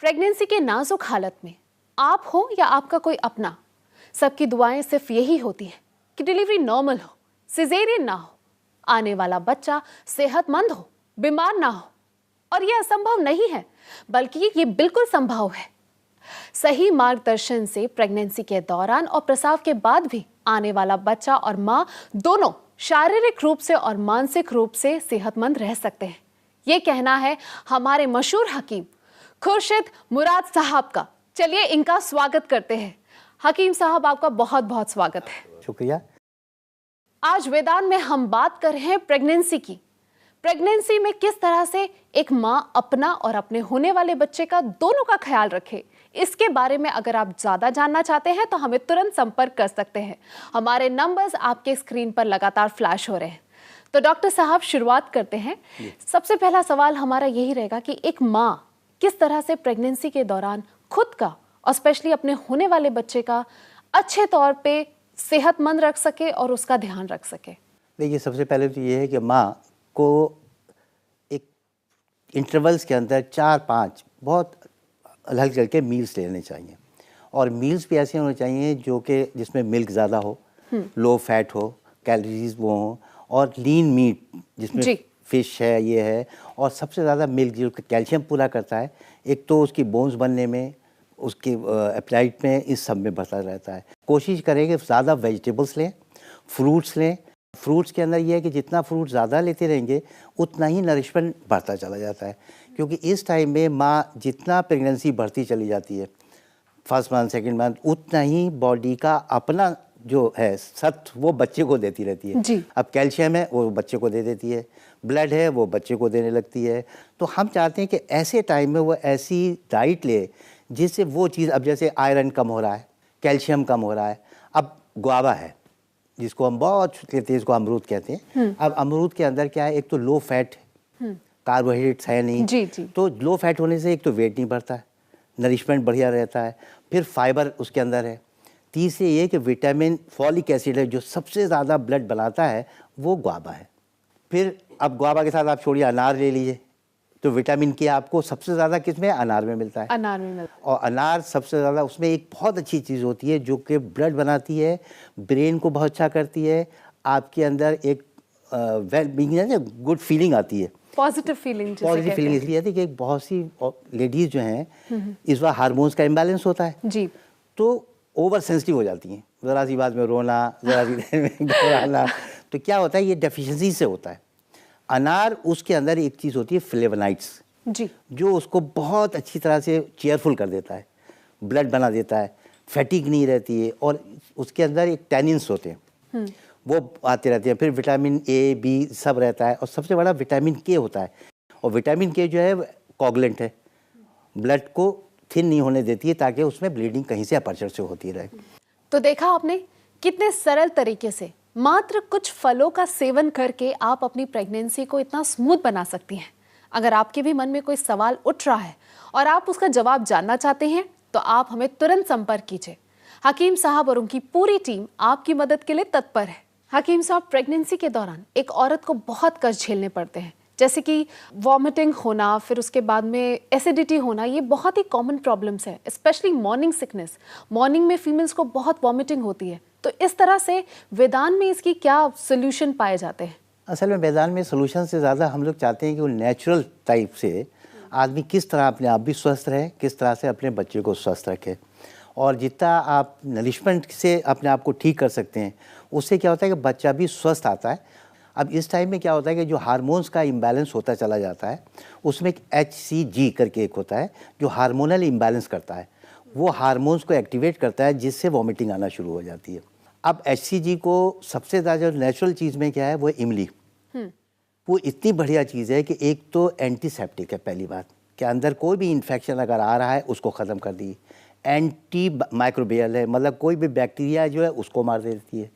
Pregnancy के नाजुक हालत में आप हो या आपका कोई अपना, सबकी दुआएं सिर्फ यही होती हैं कि डिलीवरी नॉर्मल हो, सिजेरियन ना हो, आने वाला बच्चा सेहतमंद हो, बीमार ना हो। और यह असंभव नहीं है, बल्कि ये बिल्कुल संभव है। सही मार्गदर्शन से प्रेगनेंसी के दौरान और प्रसव के बाद भी आने वाला बच्चा और मां दोनों शारीरिक रूप से और मानसिक रूप से सेहतमंद रह सकते हैं। ये कहना है हमारे मशहूर हकीम खुर्शीद मुराद साहब का। चलिए इनका स्वागत करते हैं। हकीम साहब, आपका बहुत बहुत स्वागत है। शुक्रिया। आज वेदांत में हम बात कर रहे हैं प्रेगनेंसी की। प्रेगनेंसी में किस तरह से एक मां अपना और अपने होने वाले बच्चे का दोनों का ख्याल रखे, इसके बारे में अगर आप ज्यादा जानना चाहते हैं तो हमें तुरंत संपर्क कर सकते हैं। हमारे नंबर्स आपके स्क्रीन पर लगातार फ्लैश हो रहे हैं। तो डॉक्टर साहब, शुरुआत करते हैं। सबसे पहला सवाल हमारा यही रहेगा कि एक मां किस तरह से प्रेगनेंसी के दौरान खुद का और स्पेशली अपने होने वाले बच्चे का अच्छे तौर पे सेहतमंद रख सके और उसका ध्यान रख सके। देखिए, सबसे पहले तो ये है कि माँ को एक इंटरवल्स के अंदर 4-5 बहुत अलग करके मील्स लेने चाहिए, और मील्स भी ऐसे होने चाहिए जो कि जिसमें मिल्क ज़्यादा हो, लो फैट हो, कैलोरीज वो हो, और लीन मीट जिसमें फिश है, ये है। और सबसे ज़्यादा मिल्क जो कैल्शियम पूरा करता है, एक तो उसकी बोन्स बनने में, उसके एपेटाइट में, इस सब में बढ़ता रहता है। कोशिश करें कि ज़्यादा वेजिटेबल्स लें, फ्रूट्स लें। फ्रूट्स के अंदर ये है कि जितना फ्रूट ज़्यादा लेते रहेंगे उतना ही नरिशमेंट बढ़ता चला जाता है, क्योंकि इस टाइम में माँ जितना प्रेगनेंसी बढ़ती चली जाती है, फर्स्ट मंथ सेकंड मंथ, उतना ही बॉडी का अपना जो है सत्व वो बच्चे को देती रहती है जी। अब कैल्शियम है वो बच्चे को दे देती है, ब्लड है वो बच्चे को देने लगती है। तो हम चाहते हैं कि ऐसे टाइम में वो ऐसी डाइट ले जिससे वो चीज़, अब जैसे आयरन कम हो रहा है, कैल्शियम कम हो रहा है। अब गुआवा है जिसको हम बहुत कहते हैं, इसको अमरूद कहते हैं। अब अमरूद के अंदर क्या है, एक तो लो फैट, कार्बोहाइड्रेट्स है नहीं जी। तो लो फैट होने से एक तो वेट नहीं बढ़ता है, नरिशमेंट बढ़िया रहता है, फिर फाइबर उसके अंदर है। तीसरे ये कि विटामिन फॉलिक एसिड है जो सबसे ज़्यादा ब्लड बनाता है, वो गुआवा है। फिर अब गुआवा के साथ आप छोड़िए, अनार ले लीजिए, तो विटामिन के आपको सबसे ज़्यादा किस में, अनार में मिलता है। अनार में मिलता है। और अनार सबसे ज़्यादा, उसमें एक बहुत अच्छी चीज़ होती है जो कि ब्लड बनाती है, ब्रेन को बहुत अच्छा करती है, आपके अंदर एक वेल बीइंग, गुड फीलिंग आती है, पॉजिटिव फीलिंग। पॉजिटिव फीलिंग इसलिए आती है कि बहुत सी लेडीज़ जो हैं इस बार हार्मोन्स का इम्बैलेंस होता है जी, तो ओवर सेंसिटिव हो जाती हैं, ज़रा सी बात में रोना, ज़रा सी देर में घबराना। तो क्या होता है, ये डेफिशिएंसी से होता है। अनार, उसके अंदर एक चीज़ होती है फ्लेवोनाइड्स जी, जो उसको बहुत अच्छी तरह से चेयरफुल कर देता है, ब्लड बना देता है, फैटिक नहीं रहती है, और उसके अंदर एक टैनिन्स होते हैं वो आते रहते हैं। फिर विटामिन ए बी सब रहता है, और सबसे बड़ा विटामिन के होता है। और विटामिन के जो है कोगुलेंट है, ब्लड को थिन नहीं होने देती है ताकि उसमें ब्लीडिंग कहीं से अपर्चर से होती रहे। तो देखा आपने कितने सरल तरीके से मात्र कुछ फलों का सेवन करके आप अपनी प्रेगनेंसी को इतना स्मूथ बना सकती हैं। अगर आपके भी मन में कोई सवाल उठ रहा है और आप उसका जवाब जानना चाहते हैं तो आप हमें तुरंत संपर्क कीजिए। हकीम साहब और उनकी पूरी टीम आपकी मदद के लिए तत्पर है। हकीम साहब, प्रेगनेंसी के दौरान एक औरत को बहुत कष्ट झेलने पड़ते हैं, जैसे कि वॉमिटिंग होना, फिर उसके बाद में एसिडिटी होना। ये बहुत ही कॉमन प्रॉब्लम्स है, स्पेशली मॉर्निंग सिकनेस। मॉर्निंग में फीमेल्स को बहुत वॉमिटिंग होती है। तो इस तरह से वेदांत में इसकी क्या सोल्यूशन पाए जाते हैं? असल में वेदांत में सोल्यूशन से ज़्यादा हम लोग चाहते हैं कि वो नेचुरल टाइप से आदमी किस तरह अपने आप भी स्वस्थ रहे, किस तरह से अपने बच्चे को स्वस्थ रखे, और जितना आप नरिशमेंट से अपने आप को ठीक कर सकते हैं, उससे क्या होता है कि बच्चा भी स्वस्थ आता है। अब इस टाइम में क्या होता है कि जो हार्मोन्स का इम्बैलेंस होता चला जाता है, उसमें एक HCG करके एक होता है जो हार्मोनल इम्बैलेंस करता है, वो हार्मोन्स को एक्टिवेट करता है जिससे वॉमिटिंग आना शुरू हो जाती है। अब HCG को सबसे ज़्यादा जो नेचुरल चीज़ में क्या है, वो इमली। वो इतनी बढ़िया चीज़ है कि एक तो एंटीसेप्टिक है, पहली बात कि अंदर कोई भी इन्फेक्शन अगर आ रहा है उसको ख़त्म कर दी। एंटी माइक्रोबियल है, मतलब कोई भी बैक्टीरिया जो है उसको मार देती है,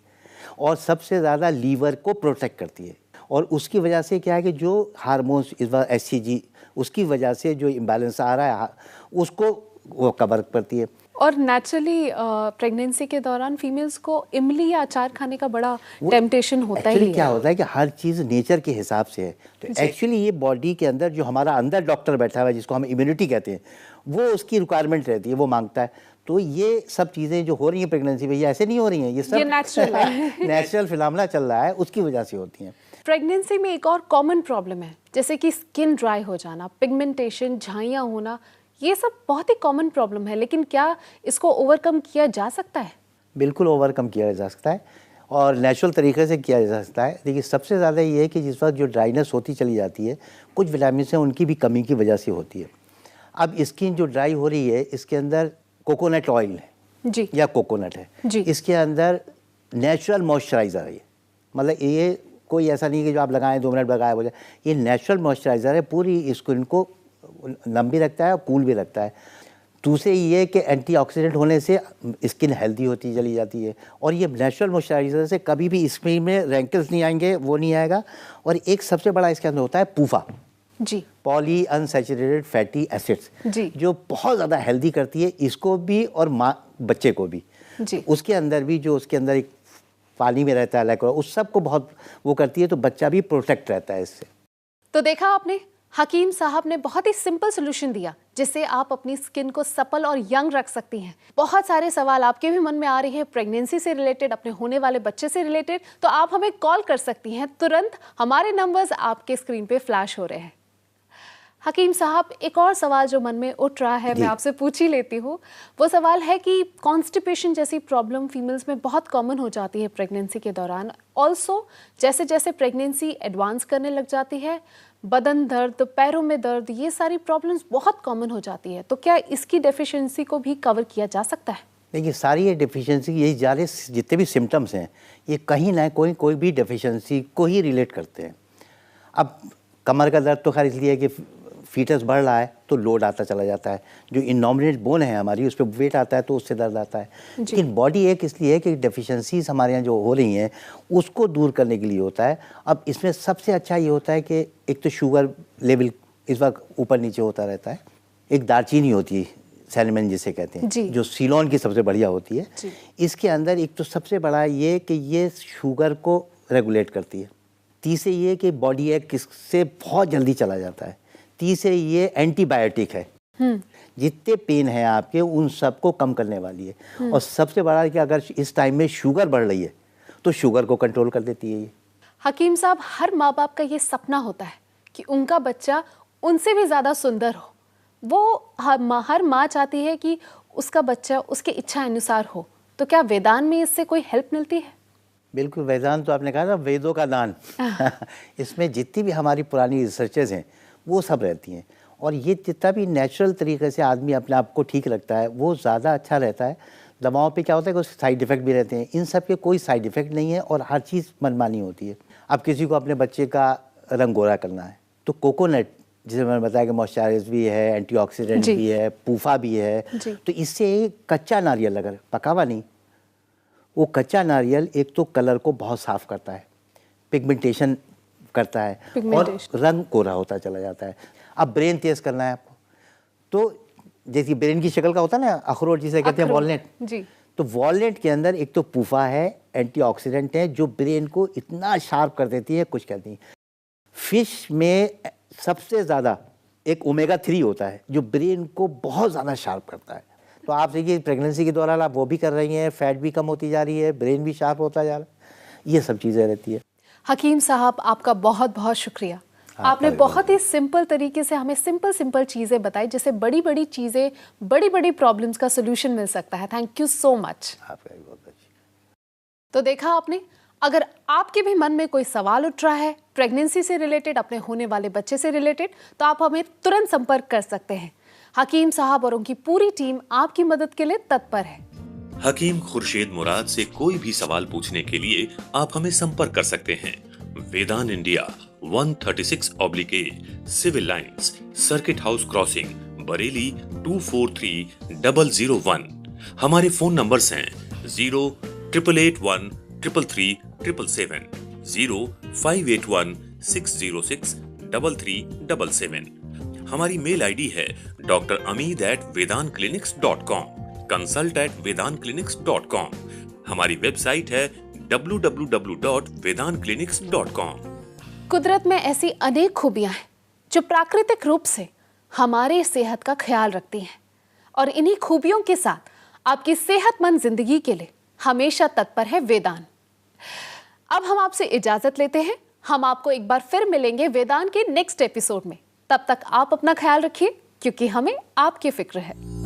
और सबसे ज़्यादा लीवर को प्रोटेक्ट करती है। और उसकी वजह से क्या है कि जो हार्मोन्स इस बार HCG, उसकी वजह से जो इम्बैलेंस आ रहा है उसको वो कवर करती है। और नेचुरली प्रेगनेंसी के दौरान फीमेल्स को इमली या अचार खाने का बड़ा टेम्पटेशन होता ही एक्चुअली है। क्या होता है कि हर चीज़ नेचर के हिसाब से है, तो एक्चुअली ये बॉडी के अंदर जो हमारा अंदर डॉक्टर बैठा हुआ है जिसको हम इम्यूनिटी कहते हैं, वो उसकी रिक्वायरमेंट रहती है, वो मांगता है। तो ये सब चीज़ें जो हो रही हैं प्रेगनेंसी में, ये ऐसे नहीं हो रही हैं, ये सब नेचुरल है। नेचुरल फिनोमेना चल रहा है, उसकी वजह से होती हैं। प्रेगनेंसी में एक और कॉमन प्रॉब्लम है जैसे कि स्किन ड्राई हो जाना, पिगमेंटेशन, झाइयाँ होना, ये सब बहुत ही कॉमन प्रॉब्लम है, लेकिन क्या इसको ओवरकम किया जा सकता है? बिल्कुल ओवरकम किया जा सकता है और नेचुरल तरीके से किया जा सकता है। देखिए सबसे ज़्यादा ये है कि जिस वक्त जो ड्राइनेस होती चली जाती है, कुछ विटामिन हैं उनकी भी कमी की वजह से होती है। अब स्किन जो ड्राई हो रही है, इसके अंदर कोकोनट ऑयल है जी या कोकोनट है जी। इसके अंदर नेचुरल मॉइस्चराइज़र है, मतलब ये कोई ऐसा नहीं कि जो आप लगाएं 2 मिनट लगाए हो जाए, ये नेचुरल मॉइस्चराइज़र है, पूरी स्किन को नम भी रखता है और कूल भी रखता है। दूसरे ये कि एंटीऑक्सीडेंट होने से स्किन हेल्दी होती चली जाती है और ये नेचुरल मॉइस्चराइज़र से कभी भी स्किन में रैंकल्स नहीं आएंगे, वो नहीं आएगा। और एक सबसे बड़ा इसके अंदर होता है पूफा जी, पॉली अनसैचुरेटेड फैटी एसिड्स, जी जो बहुत ज़्यादा हेल्दी करती है इसको भी और माँ बच्चे को भी जी। उसके अंदर भी जो उसके अंदर एक पानी में रहता है लाइक, उस सब को बहुत वो करती है, तो बच्चा भी प्रोटेक्ट रहता है इससे। तो देखा आपने, हकीम साहब ने बहुत ही सिंपल सोल्यूशन दिया जिससे आप अपनी स्किन को सपल और यंग रख सकती हैं। बहुत सारे सवाल आपके भी मन में आ रहे हैं प्रेगनेंसी से रिलेटेड, अपने होने वाले बच्चे से रिलेटेड, तो आप हमें कॉल कर सकती हैं तुरंत। हमारे नंबर्स आपके स्क्रीन पे फ्लैश हो रहे हैं। हकीम साहब, एक और सवाल जो मन में उठ रहा है, मैं आपसे पूछ ही लेती हूँ। वो सवाल है कि कॉन्स्टिपेशन जैसी प्रॉब्लम फीमेल्स में बहुत कॉमन हो जाती है प्रेगनेंसी के दौरान। ऑल्सो जैसे जैसे प्रेगनेंसी एडवांस करने लग जाती है, बदन दर्द, पैरों में दर्द, ये सारी प्रॉब्लम्स बहुत कॉमन हो जाती है। तो क्या इसकी डेफिशिएंसी को भी कवर किया जा सकता है? देखिए सारी ये डेफिशिएंसी, यही सारे जितने भी सिम्टम्स हैं, ये कहीं ना कोई भी डेफिशिएंसी को ही रिलेट करते हैं। अब कमर का दर्द तो खैर इसलिए है कि फीटस बढ़ रहा है तो लोड आता चला जाता है, जो इनॉमिनेट बोन है हमारी उस पर वेट आता है तो उससे दर्द आता है। लेकिन बॉडी एक इसलिए है कि डेफिशिएंसीज हमारे यहाँ जो हो रही हैं उसको दूर करने के लिए होता है। अब इसमें सबसे अच्छा ये होता है कि एक तो शुगर लेवल इस वक्त ऊपर नीचे होता रहता है, एक दालचीनी होती है सिनेमन जिसे कहते हैं, जो सीलोन की सबसे बढ़िया होती है। इसके अंदर एक तो सबसे बड़ा ये कि ये शुगर को रेगुलेट करती है। तीसरे ये कि बॉडी एक किससे बहुत जल्दी चला जाता है। तीसरे ये एंटीबायोटिक है, जितने पेन है आपके उन सबको कम करने वाली है। और सबसे बड़ा है कि अगर इस टाइम में शुगर बढ़ रही है तो शुगर को कंट्रोल कर देती है ये। हकीम साहब, हर माँ बाप का ये सपना होता है कि उनका बच्चा उनसे भी ज़्यादा सुंदर हो। वो हर माँ चाहती है कि उसका बच्चा उसके इच्छा अनुसार हो। तो क्या वेदांत में इससे कोई हेल्प मिलती है? बिल्कुल, वेदांत तो आपने कहा ना, वेदों का दान। इसमें जितनी भी हमारी पुरानी रिसर्चेज हैं वो सब रहती हैं, और ये जितना भी नेचुरल तरीके से आदमी अपने आप को ठीक रखता है वो ज़्यादा अच्छा रहता है। दवाओं पे क्या होता है कि उसके साइड इफ़ेक्ट भी रहते हैं, इन सब के कोई साइड इफ़ेक्ट नहीं है और हर चीज़ मनमानी होती है। अब किसी को अपने बच्चे का रंग गोरा करना है तो कोकोनट, जिसे मैंने बताया कि मॉइस्चराइज़र भी है, एंटीऑक्सीडेंट भी है, पूफा भी है, तो इससे कच्चा नारियल, अगर पका हुआ नहीं, वो कच्चा नारियल एक तो कलर को बहुत साफ करता है, पिगमेंटेशन करता है और रंग कोरा होता चला जाता है। अब ब्रेन तेज करना है आपको, तो जैसे ब्रेन की शक्ल का होता है ना अखरोट जिसे कहते हैं वॉलनट जी, तो वॉलनट के अंदर एक तो पूफा है, एंटीऑक्सीडेंट है जो ब्रेन को इतना शार्प कर देती है, कुछ कहती है। फिश में सबसे ज़्यादा एक ओमेगा 3 होता है जो ब्रेन को बहुत ज़्यादा शार्प करता है। तो आप देखिए प्रेगनेंसी के दौरान आप वो भी कर रही हैं, फैट भी कम होती जा रही है, ब्रेन भी शार्प होता जा रहा है, ये सब चीज़ें रहती है। हकीम साहब, आपका बहुत बहुत शुक्रिया। आपने बहुत ही सिंपल तरीके से हमें सिंपल चीज़ें बताई जिससे बड़ी बड़ी चीज़ें, बड़ी बड़ी प्रॉब्लम्स का सोल्यूशन मिल सकता है। Thank you so much. आपका भी बहुत अच्छी। तो देखा आपने, अगर आपके भी मन में कोई सवाल उठ रहा है प्रेगनेंसी से रिलेटेड, अपने होने वाले बच्चे से रिलेटेड, तो आप हमें तुरंत संपर्क कर सकते हैं। हकीम साहब और उनकी पूरी टीम आपकी मदद के लिए तत्पर है। हकीम खुर्शीद मुराद से कोई भी सवाल पूछने के लिए आप हमें संपर्क कर सकते हैं। Vedant India 136/A civil lines, circuit house crossing, Bareilly 243001। हमारे फोन नंबर्स हैं 08881333777, 0581606337। हमारी मेल आईडी है dramit@vedantclinics.com। consult@vedanclinics.com। हमारी वेबसाइट है www.vedanclinics.com। कुदरत में ऐसी अनेक खूबियां हैं जो प्राकृतिक रूप से हमारे सेहत का ख्याल रखती हैं और इन्हीं खूबियों के साथ आपकी सेहतमंद जिंदगी के लिए हमेशा तत्पर है वेदान। अब हम आपसे इजाजत लेते हैं। हम आपको एक बार फिर मिलेंगे वेदान के नेक्स्ट एपिसोड में। तब तक आप अपना ख्याल रखिए, क्योंकि हमें आपकी फिक्र है।